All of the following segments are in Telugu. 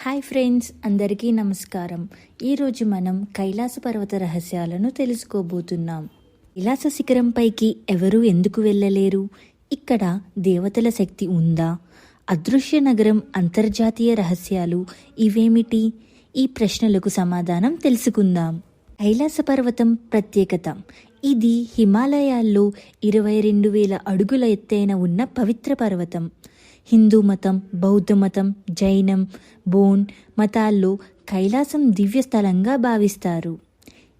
హాయ్ ఫ్రెండ్స్, అందరికీ నమస్కారం. ఈరోజు మనం కైలాస పర్వత రహస్యాలను తెలుసుకోబోతున్నాం. కైలాస శిఖరంపైకి ఎవరు ఎందుకు వెళ్ళలేరు? ఇక్కడ దేవతల శక్తి ఉందా? అదృశ్య నగరం అంతర్జాతీయ రహస్యాలు ఇవేమిటి? ఈ ప్రశ్నలకు సమాధానం తెలుసుకుందాం. కైలాస పర్వతం ప్రత్యేకత: ఇది హిమాలయాల్లో 22,000 అడుగుల ఎత్తైన ఉన్న పవిత్ర పర్వతం. హిందూ మతం, బౌద్ధ మతం, జైనం, బోన్ మతాల్లో కైలాసం దివ్య స్థలంగా భావిస్తారు.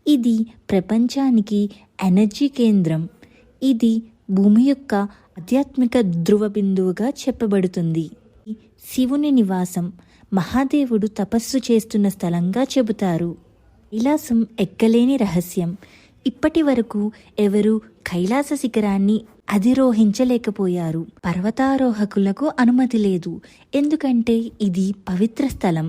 ఇది ప్రపంచానికి ఎనర్జీ కేంద్రం. ఇది భూమి యొక్క ఆధ్యాత్మిక ధ్రువ బిందువుగా చెప్పబడుతుంది. శివుని నివాసం, మహాదేవుడు తపస్సు చేస్తున్న స్థలంగా చెబుతారు. కైలాసం ఎక్కలేని రహస్యం: ఇప్పటి వరకు ఎవరు కైలాస శిఖరాన్ని అధిరోహించలేకపోయారు. పర్వతారోహకులకు అనుమతి లేదు, ఎందుకంటే ఇది పవిత్ర స్థలం.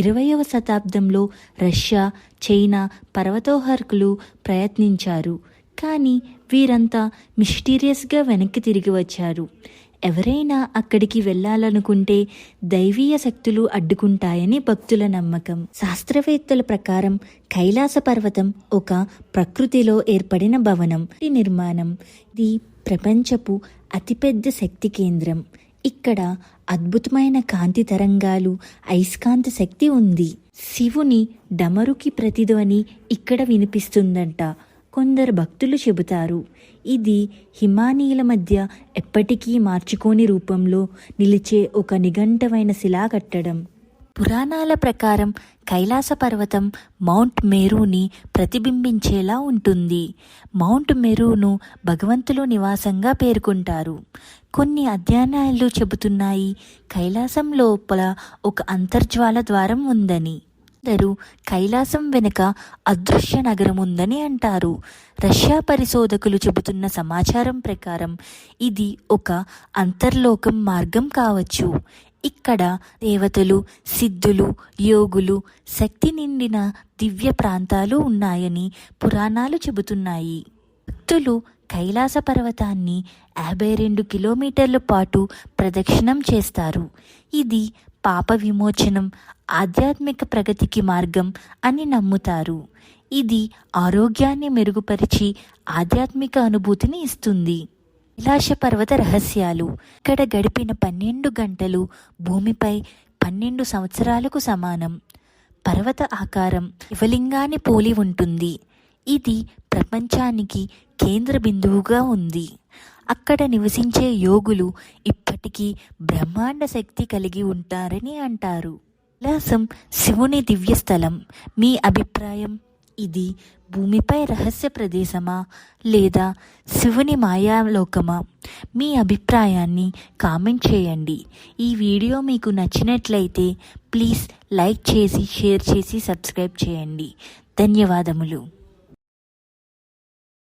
20వ శతాబ్దంలో రష్యా, చైనా పర్వతారోహకులు ప్రయత్నించారు, కానీ వీరంతా మిస్టీరియస్గా వెనక్కి తిరిగి వచ్చారు. ఎవరైనా అక్కడికి వెళ్ళాలనుకుంటే దైవీయ శక్తులు అడ్డుకుంటాయని భక్తుల నమ్మకం. శాస్త్రవేత్తల ప్రకారం కైలాస పర్వతం ఒక ప్రకృతిలో ఏర్పడిన భవనం నిర్మాణం. ఇది ప్రపంచపు అతిపెద్ద శక్తి కేంద్రం. ఇక్కడ అద్భుతమైన కాంతి తరంగాలు, అయస్కాంత శక్తి ఉంది. శివుని డమరుకి ప్రతిధ్వని ఇక్కడ వినిపిస్తుందంట కొందరు భక్తులు చెబుతారు. ఇది హిమానీయుల మధ్య ఎప్పటికీ మార్చుకోని రూపంలో నిలిచే ఒక నిఘంటవైన శిలా కట్టడం. పురాణాల ప్రకారం కైలాస పర్వతం మౌంట్ మేరుని ప్రతిబింబించేలా ఉంటుంది. మౌంట్ మేరును భగవంతులు నివాసంగా పేర్కొంటారు. కొన్ని అధ్యయనాలు చెబుతున్నాయి కైలాసం లోపల ఒక అంతర్జ్వాల ద్వారం ఉందని. అందరూ కైలాసం వెనుక అదృశ్య నగరం ఉందని అంటారు. రష్యా పరిశోధకులు చెబుతున్న సమాచారం ప్రకారం ఇది ఒక అంతర్లోకం మార్గం కావచ్చు. ఇక్కడ దేవతలు, సిద్ధులు, యోగులు, శక్తి నిండిన దివ్య ప్రాంతాలు ఉన్నాయని పురాణాలు చెబుతున్నాయి. భక్తులు కైలాస పర్వతాన్ని 52 కిలోమీటర్ల పాటు ప్రదక్షిణం చేస్తారు. ఇది పాప విమోచనం, ఆధ్యాత్మిక ప్రగతికి మార్గం అని నమ్ముతారు. ఇది ఆరోగ్యాన్ని మెరుగుపరిచి ఆధ్యాత్మిక అనుభూతిని ఇస్తుంది. కైలాస పర్వత రహస్యాలు: ఇక్కడ గడిపిన 12 గంటలు భూమిపై 12 సంవత్సరాలకు సమానం. పర్వత ఆకారం శివలింగాన్ని పోలి ఉంటుంది. ఇది ప్రపంచానికి కేంద్ర బిందువుగా ఉంది. అక్కడ నివసించే యోగులు ఇప్పటికీ బ్రహ్మాండ శక్తి కలిగి ఉంటారని అంటారు. కైలాసం శివుని దివ్య స్థలం. మీ అభిప్రాయం? ఇది భూమిపై రహస్య ప్రదేశమా లేదా శివుని మాయాలోకమా? మీ అభిప్రాయాన్ని కామెంట్ చేయండి. ఈ వీడియో మీకు నచ్చినట్లయితే ప్లీజ్ లైక్ చేసి, షేర్ చేసి, సబ్స్క్రైబ్ చేయండి. ధన్యవాదములు.